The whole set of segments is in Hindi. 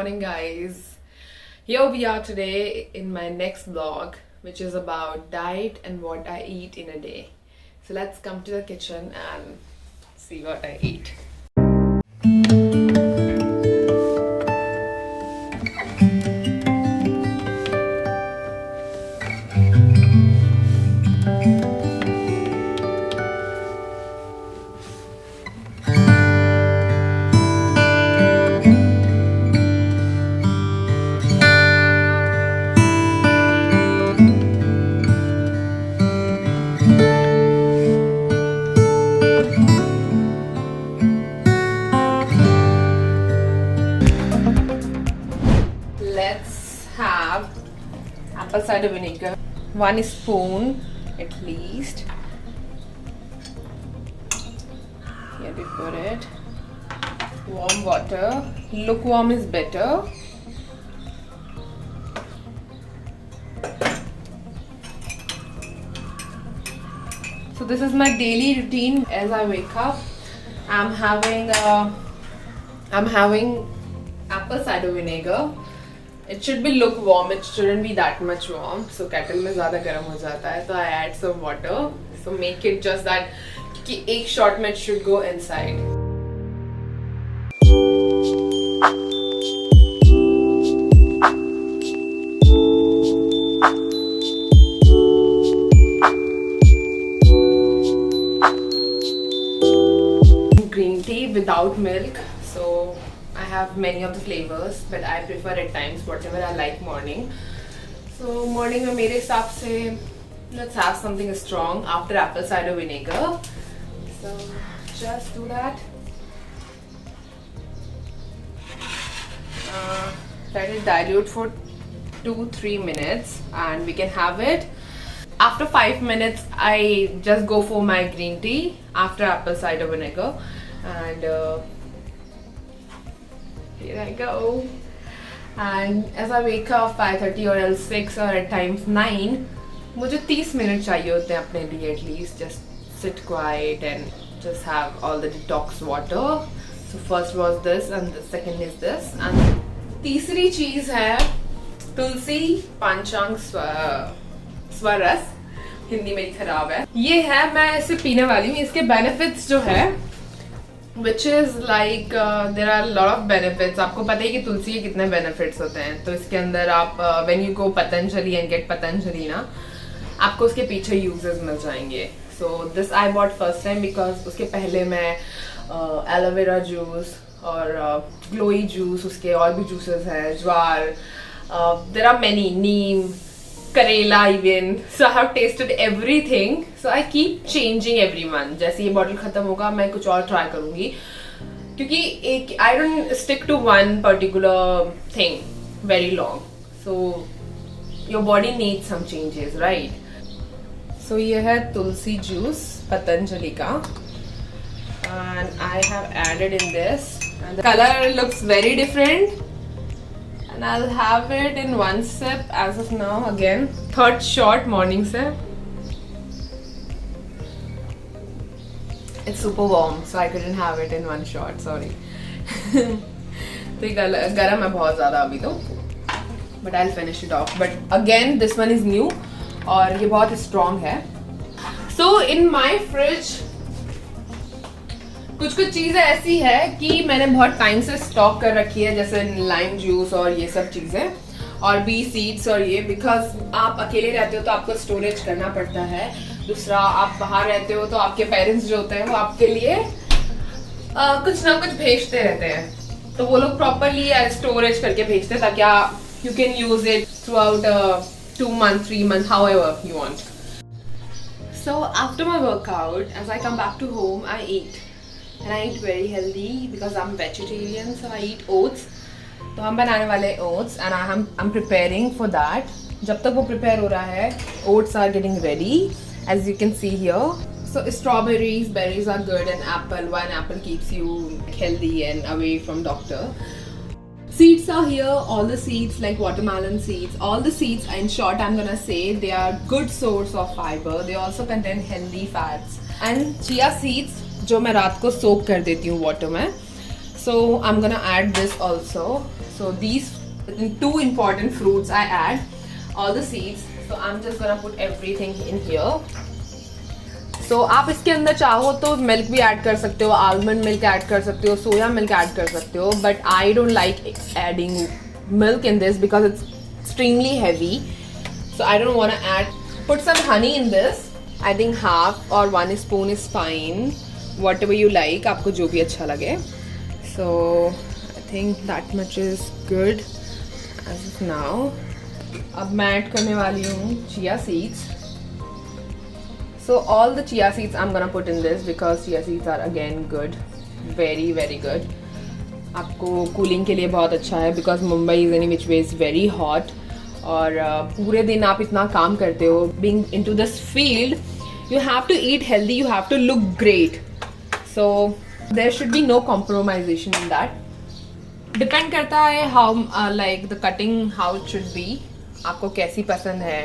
morning, guys. Here we are today in my next vlog, which is about diet and what I eat in a day. So let's come to the kitchen and see what I eat. Let's have apple cider vinegar, 1 spoon at least. Here we put it. Warm water, lukewarm is better. So this is my daily routine. As I wake up, I'm having apple cider vinegar. It should be lukewarm, it shouldn't be that much warm. So kettle में ज़्यादा गर्म हो जाता है, तो I add some water. So make it just that कि एक shot में it should go inside. Green tea without milk. So I have many of the flavors, but I prefer at times whatever I like morning. So morning में मेरे हिसाब से let's have something strong after apple cider vinegar. So just do that. Let it dilute for 2-3 minutes and we can have it. After 5 minutes, I just go for my green tea after apple cider vinegar, and here I go. And as I wake up 5:30 or else 6 or at times 9, मुझे 30 मिनट चाहिए होते हैं अपने लिए at least. Just sit quiet and just have all the detox water. So first was this and the second is this. And तीसरी चीज है तुलसी पंचांग स्वरस. हिंदी मेरी खराब है. ये है, मैं इसे पीने वाली हूँ. इसके बेनिफिट्स जो है which is like there are a lot of benefits. आपको पता है कि तुलसी के कितने benefits होते हैं. तो इसके अंदर आप when you go Patanjali and get Patanjali ना, आपको उसके पीछे uses मिल जाएंगे. So this I bought first time because उसके पहले मैं aloe vera juice और glowy juice, उसके और भी juices हैं, ज्वार, there are many, neem, करेला even. So I have tasted everything. So I keep changing every month. जैसे ये बॉटल खत्म होगा मैं कुछ और ट्राई करूंगी, क्योंकि एक I don't stick to one particular thing very long. So your body needs some changes, right? So ये है तुलसी जूस पतंजलि का, and I have added in this, and the color looks very different. And I'll have it in one sip as of now. Again, third shot morning sip. It's super warm, so I couldn't have it in one shot. Sorry. तो ये गरम है बहुत ज़्यादा अभी तो, but I'll finish it off. But again, this one is new और ये बहुत strong है. So in my fridge कुछ चीज़ें ऐसी है कि मैंने बहुत टाइम से स्टॉक कर रखी है, जैसे लाइम जूस और ये सब चीज़ें, और बी सीड्स और ये, बिकॉज आप अकेले रहते हो तो आपको स्टोरेज करना पड़ता है. दूसरा, आप बाहर रहते हो तो आपके पेरेंट्स जो होते हैं वो आपके लिए कुछ ना कुछ भेजते रहते हैं, तो वो लोग प्रॉपरली स्टोरेज करके भेजते हैं ताकि you can use it through out 2 months, 3 months, however you want. So after my workout, as I come back to home, I eat. And I eat very healthy because I'm vegetarian, so I eat oats. तो हम बनाने वाले oats and I'm preparing for that. जब तक वो prepare हो रहा है, oats are getting ready, as you can see here. So strawberries, berries are good, and apple. One apple keeps you healthy and away from doctor. Seeds are here, all the seeds like watermelon seeds, all the seeds, in short I'm gonna say they are good source of fiber. They also contain healthy fats. And chia seeds जो मैं रात को सोक कर देती हूँ वाटर में. So I'm gonna add this also. So So these 2 important fruits I add, all the seeds. So I'm just gonna put everything in here. So आप इसके अंदर चाहो तो मिल्क भी ऐड कर सकते हो, आलमंड मिल्क ऐड कर सकते हो, सोया मिल्क ऐड कर सकते हो, but I don't like adding milk in this because it's extremely heavy. So I don't want to add. Put some honey in this. I think half or 1 spoon is fine. Whatever you like. आपको जो भी अच्छा लगे. So I think that much is good as of now. अब मैं ऐड करने वाली हूँ chia seeds. So all the chia seeds I'm gonna put in this because chia seeds are again good, very very good. आपको कूलिंग के लिए बहुत अच्छा है because Mumbai is any which way is very hot और पूरे दिन आप इतना काम करते हो. Being into this field you have to eat healthy, you have to look great, so there should be no compromisation in that. Depend करता है how like the cutting how it should be, आपको कैसी पसंद है.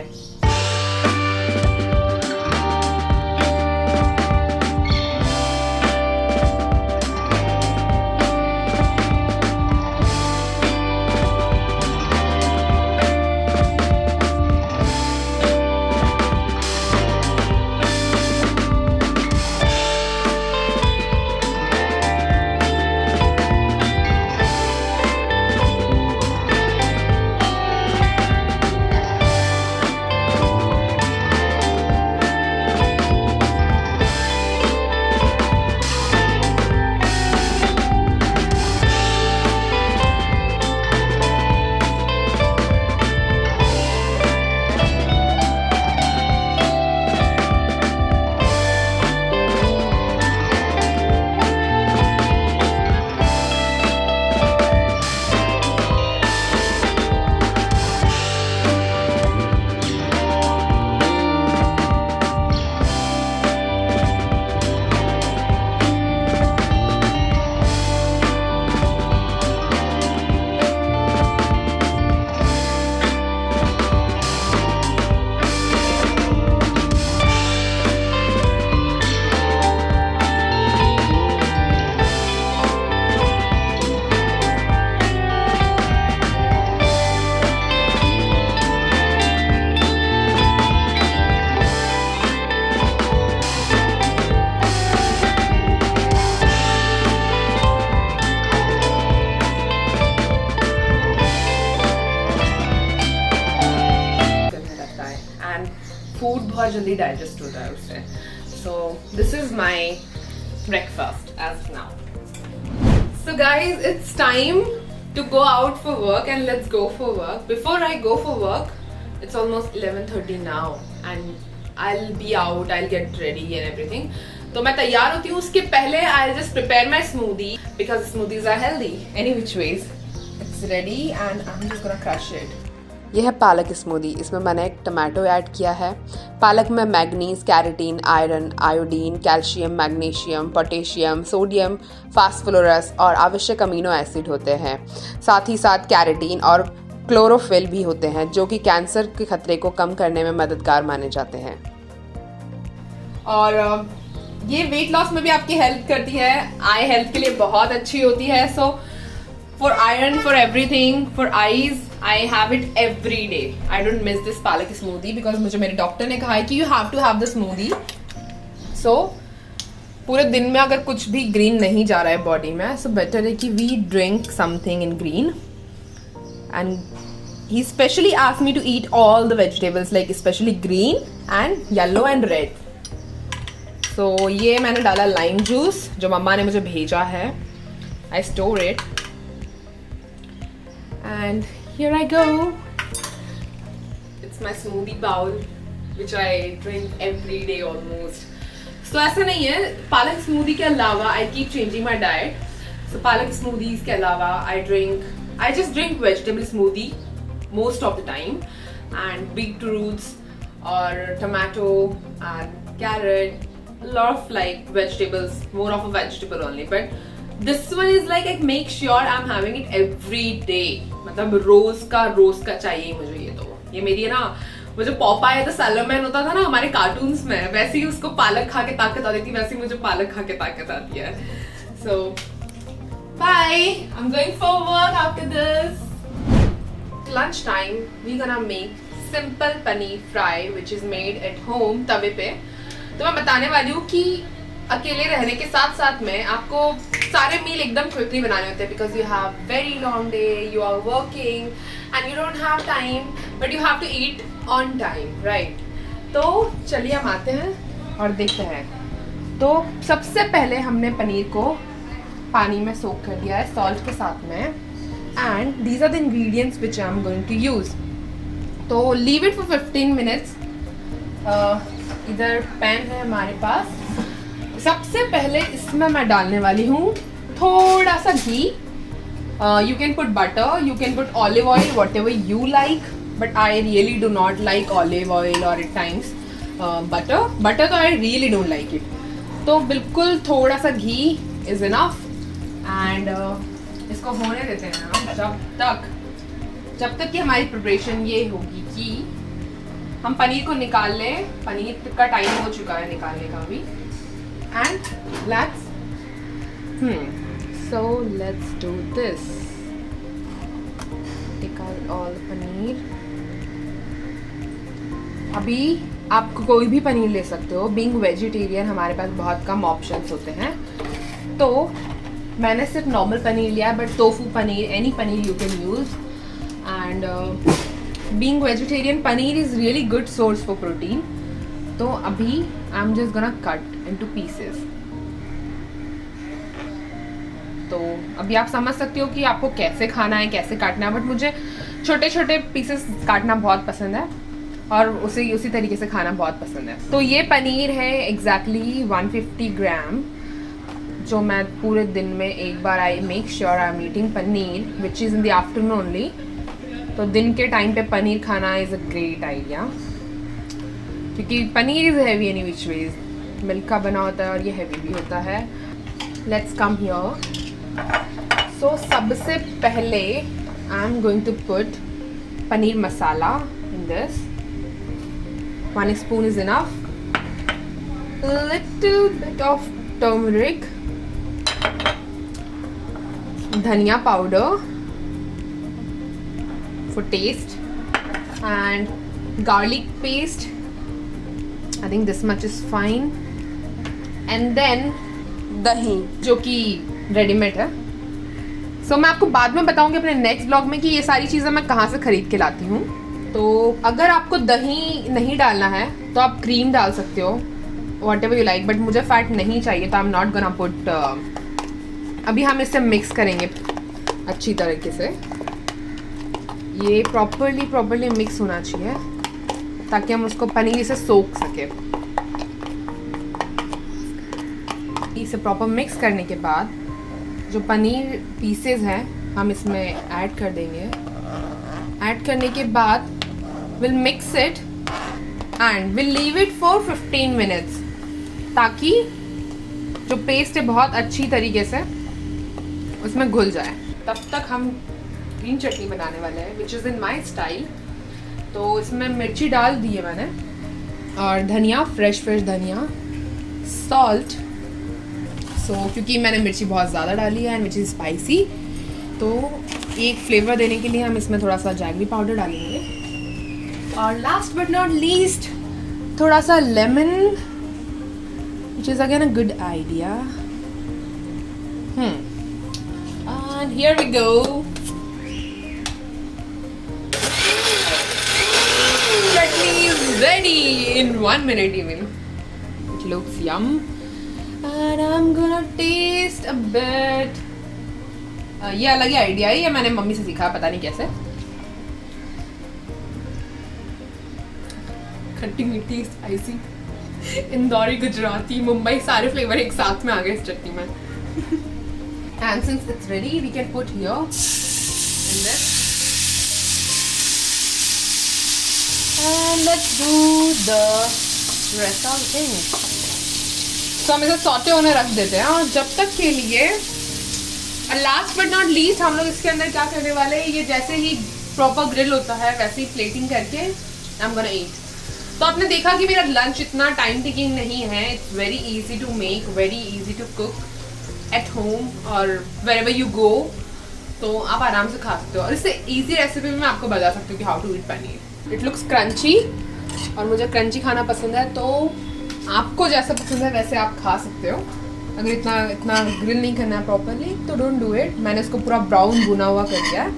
फूड बहुत जल्दी डाइजेस्ट होता है उससे. So this is my breakfast as now. So guys it's time to go out for work and let's go for work. Before I go for work, it's almost 11:30 now and I'll be out, I'll get ready and everything. तो मैं तैयार होती हूँ, उसके पहले I'll just prepare my smoothie because smoothies are healthy any which ways. It's ready and I'm just gonna crush it. यह है पालक स्मूदी. इसमें मैंने एक टमाटो ऐड किया है. पालक में manganese, carotene, iron, iodine, calcium, magnesium, potassium, sodium, phosphorus और आवश्यक अमीनो एसिड होते हैं. साथ ही साथ कैरेटीन और क्लोरोफिल भी होते हैं जो कि कैंसर के खतरे को कम करने में मददगार माने जाते हैं. और ये वेट लॉस में भी आपकी हेल्प करती है, आई हेल्थ के लिए बहुत अच्छी होती है. So for iron, for everything, for eyes, I have it every day. I don't miss this पालक smoothie because मुझे मेरे डॉक्टर ने कहा है कि you have to have the smoothie. So पूरे दिन में अगर कुछ भी ग्रीन नहीं जा रहा है बॉडी में, so better है कि we drink something in green. And he specially asked me to eat all the vegetables like especially green and yellow and red. So ये मैंने डाला लाइम जूस जो मम्मा ने मुझे भेजा है. I store it. And here I go. It's my smoothie bowl, which I drink every day almost. So ऐसा नहीं है, पालक स्मूदी के अलावा I keep changing my diet. So पालक smoothies के अलावा I just drink vegetable smoothie most of the time, and beetroots or tomato and carrot, a lot of like vegetables, more of a vegetable only. But this one is like I make sure I'm having it every day. मतलब रोज का चाहिए मुझे. ये मेरी है ना, वो जो पॉपाई द सैलमन होता था ना हमारे कार्टून्स में, वैसे ही उसको पालक खा के ताकत आती थी, वैसे ही मुझे पालक खा के ताकत आती है. So bye, I am going for work after this. lunch time we gonna make simple paneer fry which is made at home तवे पे। तो मैं बताने वाली हूँ कि अकेले रहने के साथ साथ में आपको सारे मील एकदम क्विकली बनाने होते हैं because you have very long day, you are working and you don't have time but you have to eat on time, right. तो चलिए हम आते हैं और देखते हैं। तो सबसे पहले हमने पनीर को पानी में सोक कर दिया है सॉल्ट के साथ में and these are the ingredients which I am going to use. तो लीव इट फॉर 15 मिनट्स। इधर पैन है हमारे पास। सबसे पहले इसमें मैं डालने वाली हूँ थोड़ा सा घी। You can put butter, you can put olive oil, whatever you like, but I really do not like olive oil और एट टाइम्स बटर तो I really don't like it. तो बिल्कुल थोड़ा सा घी इज इनफ एंड इसको होने देते हैं हम जब तक कि हमारी प्रिपरेशन ये होगी कि हम पनीर को निकाल लें। पनीर का टाइम हो चुका है निकालने का भी। And so let's do this. Take out all the paneer. अभी आप कोई भी पनीर ले सकते हो। बीइंग वेजिटेरियन हमारे पास बहुत कम ऑप्शंस होते हैं, तो मैंने सिर्फ नॉर्मल पनीर लिया, but tofu paneer, any paneer you can use. And being vegetarian paneer is really good source for protein. तो अभी I am just gonna cut into pieces. तो अभी आप समझ सकते हो कि आपको कैसे खाना है, कैसे काटना है, बट मुझे छोटे छोटे पीसेस काटना बहुत पसंद है और उसी तरीके से खाना बहुत पसंद है। तो ये पनीर है एग्जैक्टली 150 ग्राम, जो मैं पूरे दिन में एक बार I make sure I am eating paneer which is in the afternoon only. तो दिन के टाइम पे पनीर खाना इज़ अ ग्रेट आइडिया, क्योंकि paneer is heavy any which ways, milk का बना होता है और ये हैवी भी होता है। Let's come here. सो सबसे पहले I am going to put paneer masala in this. 1 spoon is enough. A little bit of turmeric, dhania powder for taste, and garlic paste. I think this much is fine. And then दही, जो कि रेडीमेड है। सो मैं आपको बाद में बताऊंगी अपने नेक्स्ट ब्लॉग में कि ये सारी चीज़ें मैं कहाँ से खरीद के लाती हूँ। तो अगर आपको दही नहीं डालना है तो आप क्रीम डाल सकते हो, what ever you like, but मुझे फैट नहीं चाहिए तो I am not gonna put. अभी हम इसे मिक्स करेंगे अच्छी तरीके से। ये प्रॉपरली मिक्स होना चाहिए ताकि हम उसको पनीर से सोख सके। इसे प्रॉपर मिक्स करने के बाद जो पनीर पीसेस हैं हम इसमें ऐड कर देंगे। ऐड करने के बाद will mix it and will leave it for 15 minutes, ताकि जो पेस्ट है बहुत अच्छी तरीके से उसमें घुल जाए। तब तक हम ग्रीन चटनी बनाने वाले हैं विच इज़ इन माई स्टाइल। तो इसमें मिर्ची डाल दी है मैंने और धनिया, फ्रेश धनिया, सॉल्ट। क्योंकि मैंने मिर्ची बहुत ज़्यादा डाली है एंड विच इज़ स्पाइसी, तो एक फ्लेवर देने के लिए हम इसमें थोड़ा सा जैगरी पाउडर डालेंगे। और लास्ट बट नॉट लीस्ट थोड़ा सा lemon, which is again a good idea. And here we go. Chutney is ready in 1 minute even. It looks yum. And I'm gonna taste a bit. ये अलग ही आइडिया है, ये मैंने मम्मी से सीखा, पता नहीं कैसे। खट्टी मीठी स्पाइसी इंदौरी, गुजराती, मुंबई, सारे फ्लेवर एक साथ में आ गए इस चटनी में। And since it's ready, we can put here in this. And let's do the rest of the things. तो हम इसे सौते होने रख देते हैं और जब तक के लिए लास्ट बट नॉट लीस्ट हम लोग इसके अंदर क्या करने वाले हैं, ये जैसे ही प्रॉपर ग्रिल होता है वैसे ही प्लेटिंग करके आई एम गोना ईट। तो आपने देखा कि मेरा लंच इतना टाइम टेकिंग नहीं है। It's very easy to make, very easy to cook at home और वेरेवर यू गो। तो आप आराम से खा सकते हो। और इससे इजी रेसिपी मैं आपको बता सकती हूँ कि how to eat paneer. It looks crunchy और मुझे क्रंची खाना पसंद है, तो आपको जैसा पसंद है वैसे आप खा सकते हो। अगर इतना ग्रिल नहीं करना है प्रॉपरली तो डोंट डू इट। मैंने इसको पूरा ब्राउन भुना हुआ कर दिया है।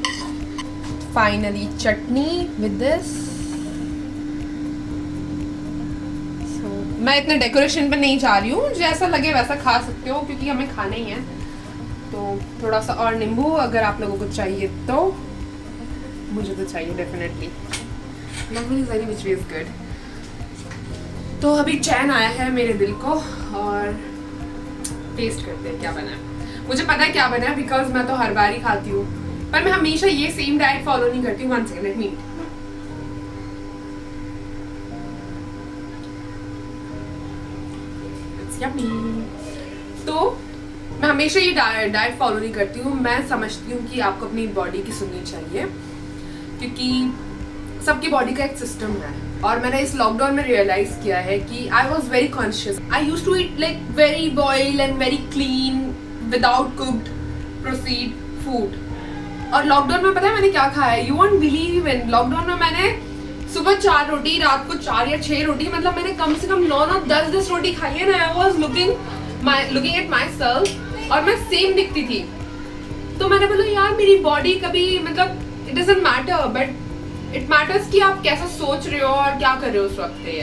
Finally chutney with this. मैं इतने डेकोरेशन पे नहीं जा रही हूँ, जैसा लगे वैसा खा सकते हो क्योंकि हमें खाना ही है। तो थोड़ा सा और नींबू अगर आप लोगों को चाहिए तो, मुझे तो चाहिए definitely. Lovely which is good. तो अभी चैन आया है मेरे दिल को और टेस्ट करते हैं क्या बना है। मुझे पता है क्या बना है बिकॉज मैं तो हर बार ही खाती हूँ, पर मैं हमेशा ये सेम डाइट फॉलो नहीं करती हूँ। 1 सेकंड, लेट मी। तो मैं हमेशा ये डाइट फॉलो नहीं करती हूँ। मैं समझती हूँ कि आपको अपनी बॉडी की सुननी चाहिए क्योंकि सबकी बॉडी का एक सिस्टम है। और मैंने इस लॉकडाउन में रियलाइज किया है कि I was very conscious. I use to eat like very boiled and very clean without cooked processed food. और लॉकडाउन में पता है मैंने क्या खाया है? You won't believe in. Lockdown में मैंने सुबह 4 रोटी, रात को 4 या 6 रोटी, मतलब मैंने कम से कम 9 10 रोटी खाई है ना। I was looking at my self और मैं सेम दिखती थी। तो मैंने बोला यार मेरी बॉडी कभी, मतलब it doesn't matter, but it matters कि आप कैसा सोच रहे हो और क्या कर रहे हो उस वक्त पे।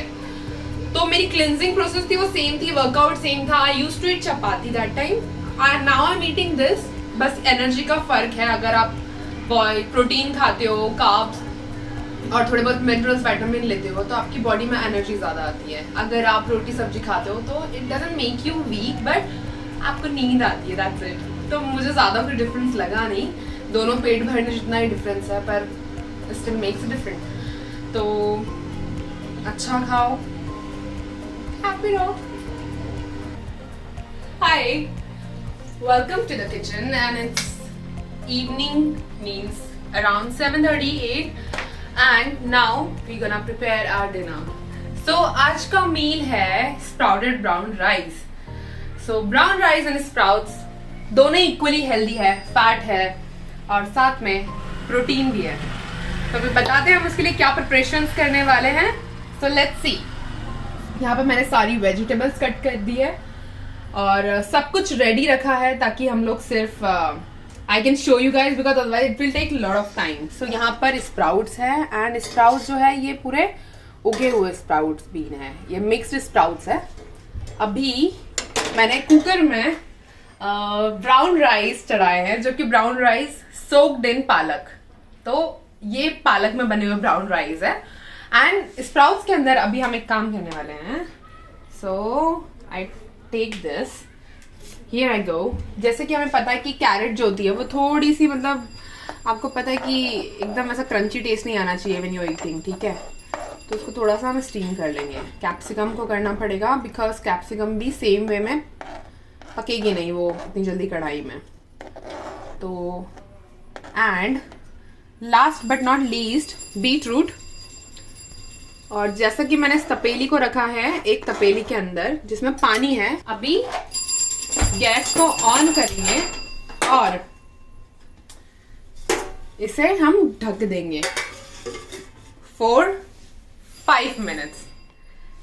तो मेरी क्लिनजिंग प्रोसेस थी वो सेम थी, वर्कआउट सेम था। I used to eat chapati that time and now I am eating this. बस एनर्जी का फर्क है। अगर आप प्रोटीन खाते हो, कार्ब्स और थोड़े बहुत मिनरल्स, विटामिन लेते हो तो आपकी बॉडी में एनर्जी ज़्यादा आती है। अगर आप रोटी सब्जी खाते हो तो it doesn't make you weak, but आपको नींद आती है, दैट्स इट। तो मुझे ज़्यादा कोई डिफरेंस लगा नहीं। दोनों पेट भरने जितना ही डिफरेंस है, पर स्टिल मेक्स अ डिफरेंस। तो अच्छा खाओ, हैप्पी रहो। Hi, welcome to the kitchen and it's evening, means around 7:38 and now we're gonna prepare our dinner. So आज का meal है sprouted brown rice. So brown rice and sprouts दोनों equally healthy है, fat है और साथ में प्रोटीन भी है। तो अभी बताते हैं हम उसके लिए क्या preparations करने वाले हैं। So let's see. यहाँ पे मैंने सारी वेजिटेबल्स कट कर दी है और सब कुछ रेडी रखा है ताकि हम लोग सिर्फ I can show you guys because otherwise it will take a lot of time. So यहाँ पर sprouts है and sprouts जो है ये पूरे उगे हुए sprouts बीन है, ये mixed sprouts है। अभी मैंने कुकर में ब्राउन राइस चढ़ाए हैं जो कि ब्राउन राइस soaked in पालक। तो ये पालक में बने हुए ब्राउन राइस है एंड स्प्राउट्स के अंदर अभी हम एक काम करने वाले हैं। So I take this, here I go. जैसे कि हमें पता है कि कैरेट जो होती है वो थोड़ी सी, मतलब आपको पता है कि एकदम ऐसा क्रंची टेस्ट नहीं आना चाहिए व्हेन यू आर ईटिंग, ठीक है। तो उसको थोड़ा सा हम स्टीम कर लेंगे। कैप्सिकम को करना पड़ेगा बिकॉज कैप्सिकम भी सेम वे में पकेगी नहीं वो इतनी जल्दी कढ़ाई में। तो and last but not least beetroot. और जैसा कि मैंने इस तपेली को रखा है एक तपेली के अंदर जिसमें पानी है, अभी गैस को ऑन करेंगे और इसे हम ढक देंगे for 5 minutes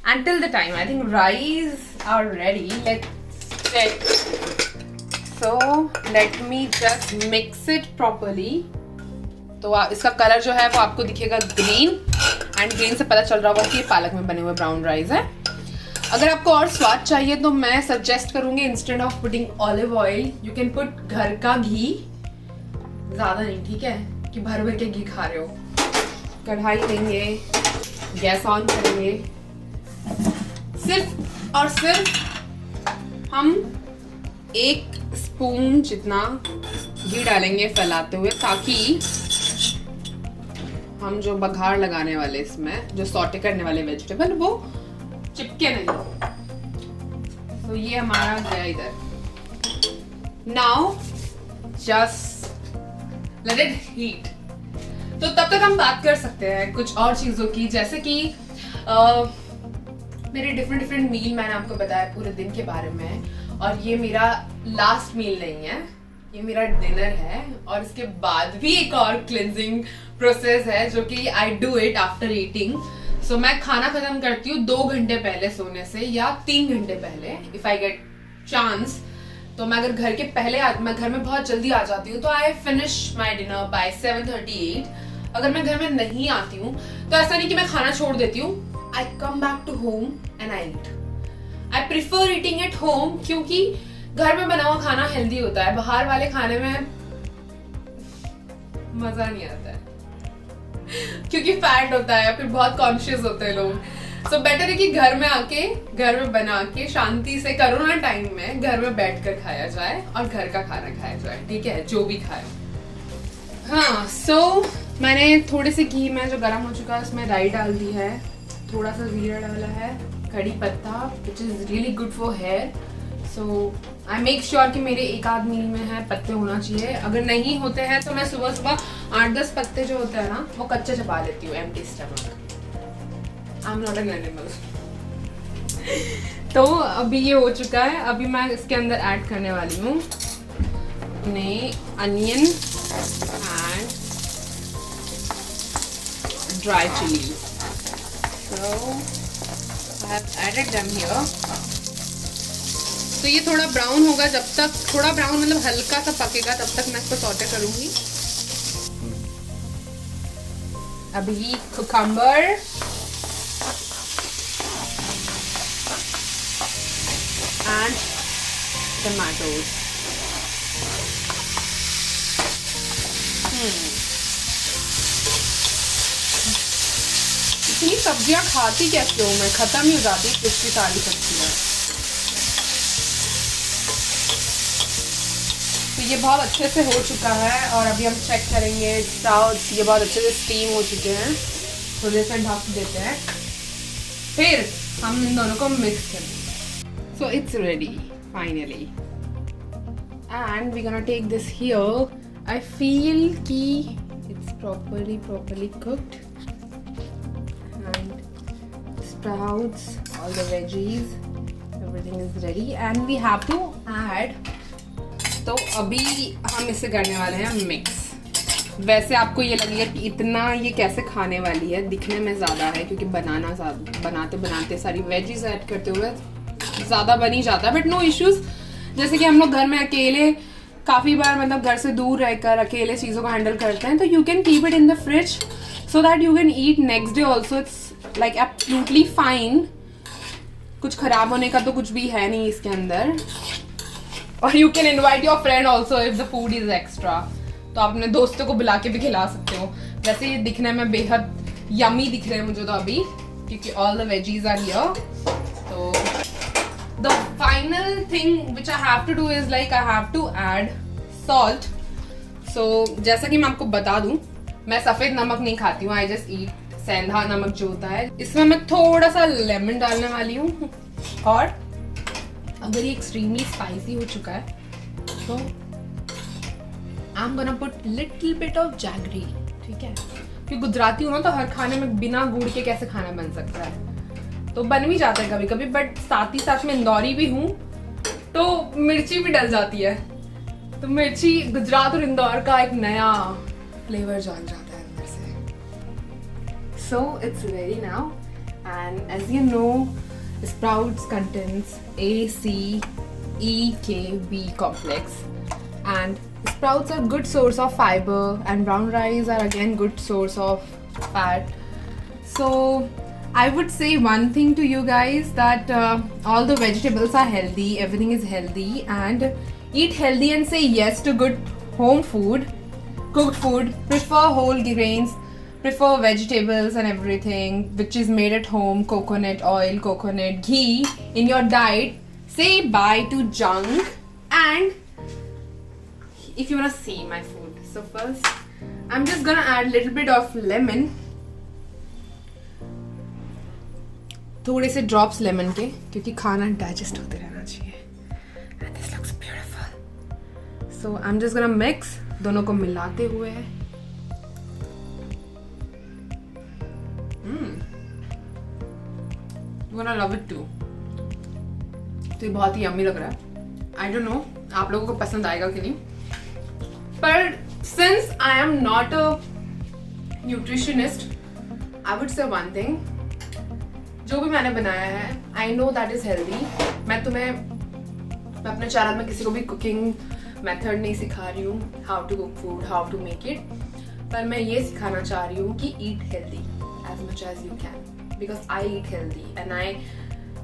until the time I think rice are ready. Let's check. So let me just mix it properly. तो इसका कलर जो है वो आपको दिखेगा ग्रीन एंड ग्रीन से पता चल रहा होगा कि ये पालक में बने हुए ब्राउन राइस है। अगर आपको और स्वाद चाहिए तो मैं सजेस्ट करूंगी instead of putting olive oil you can put घर का घी, ज़्यादा नहीं, ठीक है, कि भर भर के घी खा रहे हो। कढ़ाई लेंगे, गैस ऑन करेंगे, सिर्फ और सिर्फ हम 1 स्पून जितना घी डालेंगे फैलाते हुए, ताकि हम जो बघार लगाने वाले इसमें जो सॉटे करने वाले वेजिटेबल वो चिपके नहीं। तो ये हमारा गया इधर। Now just let it heat. तो तब तक हम बात कर सकते हैं कुछ और चीज़ों की, जैसे कि मेरे डिफरेंट मील मैंने आपको बताया पूरे दिन के बारे में, और ये मेरा लास्ट मील नहीं है, ये मेरा डिनर है और इसके बाद भी एक और क्लिनजिंग प्रोसेस है जो कि I do it after eating. So मैं खाना खत्म करती हूँ 2 घंटे पहले सोने से या 3 घंटे पहले इफ आई गेट चांस। तो मैं अगर घर के पहले मैं घर में बहुत जल्दी आ जाती हूँ तो I finish my dinner by 7:38। अगर मैं घर में नहीं आती हूँ तो ऐसा नहीं कि मैं खाना छोड़ देती हूँ, I come back to home and I eat. I prefer eating at home क्योंकि घर में बना हुआ खाना हेल्दी होता है, बाहर वाले खाने में मजा नहीं आता है क्योंकि फैट होता है, फिर बहुत कॉन्शियस होते हैं लोग। सो बेटर है कि घर में आके घर में बना के शांति से कोरोना टाइम में घर में बैठकर खाया जाए और घर का खाना खाया जाए, ठीक है, जो भी खाए। हाँ, सो मैंने थोड़े से घी में जो गर्म हो चुका है उसमें राई डाल दी है, थोड़ा सा जीरा डाला है, कड़ी पत्ता which is really good for hair. So I make sure कि मेरे एक आध मील में है पत्ते होना चाहिए। अगर नहीं होते हैं तो मैं सुबह सुबह 8-10 पत्ते जो होते हैं ना वो कच्चे चबा लेती हूँ empty stomach. I am not an animal. तो अभी ये हो चुका है। अभी मैं इसके अंदर ऐड करने वाली हूँ अपने onion and dry chillies. So I have added them here. तो ये थोड़ा ब्राउन होगा, जब तक थोड़ा ब्राउन मतलब हल्का सा पकेगा तब तक मैं इसको सौटे करूंगी। अभी कुकम्बर एंड टमाटोज। इतनी सब्जियां खाती कैसे हूँ मैं, खत्म ही हो जाती है कितनी सारी सब्जियां। तो ये बहुत अच्छे से हो चुका है और अभी हम चेक करेंगे स्प्राउट्स ये बहुत अच्छे से स्टीम हो चुके हैं, थोड़े से ढक देते हैं, फिर हम इन दोनों को मिक्स करेंगे। So it's ready finally and we gonna take this here. I feel कि it's properly cooked and sprouts, all the veggies, everything is ready and we have to add। तो अभी हम इसे करने वाले हैं मिक्स। वैसे आपको ये लगेगा कि इतना ये कैसे खाने वाली है, दिखने में ज़्यादा है क्योंकि बनाते सारी वेजीज ऐड करते हुए ज़्यादा बन ही जाता है, बट नो इश्यूज़। जैसे कि हम लोग घर में अकेले काफ़ी बार मतलब घर से दूर रहकर अकेले चीज़ों को हैंडल करते हैं, तो you can keep it in the fridge so that you can eat next day also. It's like absolutely fine, कुछ खराब होने का तो कुछ भी है नहीं इसके अंदर। और you can invite your friend also if the food is extra, तो आप अपने दोस्तों को बुला के भी खिला सकते हो। वैसे ये दिखने में बेहद यमी दिख रहे हैं मुझे तो अभी, क्योंकि all the veggies are here. तो the final thing which I have to do is like I have to add salt. So जैसा कि मैं आपको बता दूं, मैं सफेद नमक नहीं खाती हूँ, आई जस्ट ईट सेंधा नमक जो होता है। इसमें मैं थोड़ा सा लेमन डालने वाली हूँ और अगर ये एक्सट्रीमली स्पाइसी हो चुका है तो I am gonna put little bit of jaggery, ठीक है, क्योंकि गुजराती हूँ ना तो हर खाने में बिना गुड़ के कैसे खाना बन सकता है, तो बन भी जाता है कभी कभी, बट साथ ही साथ में इंदौरी भी हूँ तो मिर्ची भी डल जाती है, तो मिर्ची गुजरात और इंदौर का एक नया फ्लेवर जान जाता है अंदर से। So it's ready now and as you know sprouts contains A, C, E, K, B complex and sprouts are good source of fiber and brown rice are again good source of fat. So I would say one thing to you guys that all the vegetables are healthy, everything is healthy, and eat healthy and say yes to good home food, cooked food, prefer whole grains, prefer vegetables and everything which is made at home, coconut oil, coconut ghee in your diet. Say bye to junk and if you wanna see my food. So first I'm just gonna add little bit of lemon, थोड़े से ड्रॉप्स लेमन के, क्योंकि खाना डाइजेस्ट होते रहना चाहिए। And this looks beautiful. So I'm just gonna mix, दोनों को मिलाते हुए। You're gonna love it too. तो ये बहुत ही यम्मी लग रहा है। I don't know आप लोगों को पसंद आएगा कि नहीं, पर since I am not a nutritionist, I would say one thing, जो भी मैंने बनाया है I know that is healthy. मैं अपने चैनल में किसी को भी कुकिंग मेथड नहीं सिखा रही हूँ, how to cook food, how to make it, पर मैं ये सिखाना चाह रही हूँ कि eat healthy as much as you can, because I eat healthy and I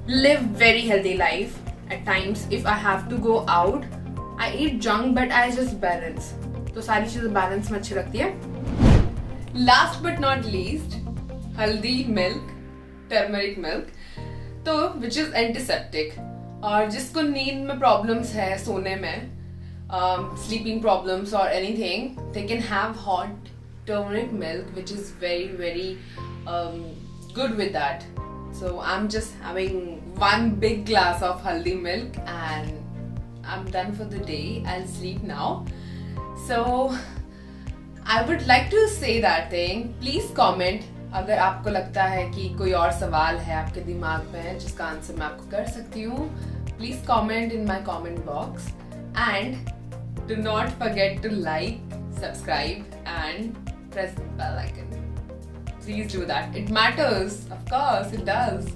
live very healthy life. At times if I have to go out, I eat junk but I just balance. तो सारी चीजें बैलेंस में अच्छी लगती है. Last but not least, हल्दी मिल्क, टर्मरिक मिल्क, तो which is antiseptic. और जिसको नींद में प्रॉब्लम्स है, सोने में, sleeping problems or anything, they can have hot turmeric milk, which is very good with that. So I'm just having one big glass of haldi milk and I'm done for the day. I'll sleep now. So I would like to say that thing. Please comment अगर आपको लगता है कि कोई और सवाल है आपके दिमाग में जिसका आंसर मैं आपको कर सकती हूँ. Please comment in my comment box and do not forget to like, subscribe and press the bell icon. Please do that. It matters. Of course, it does.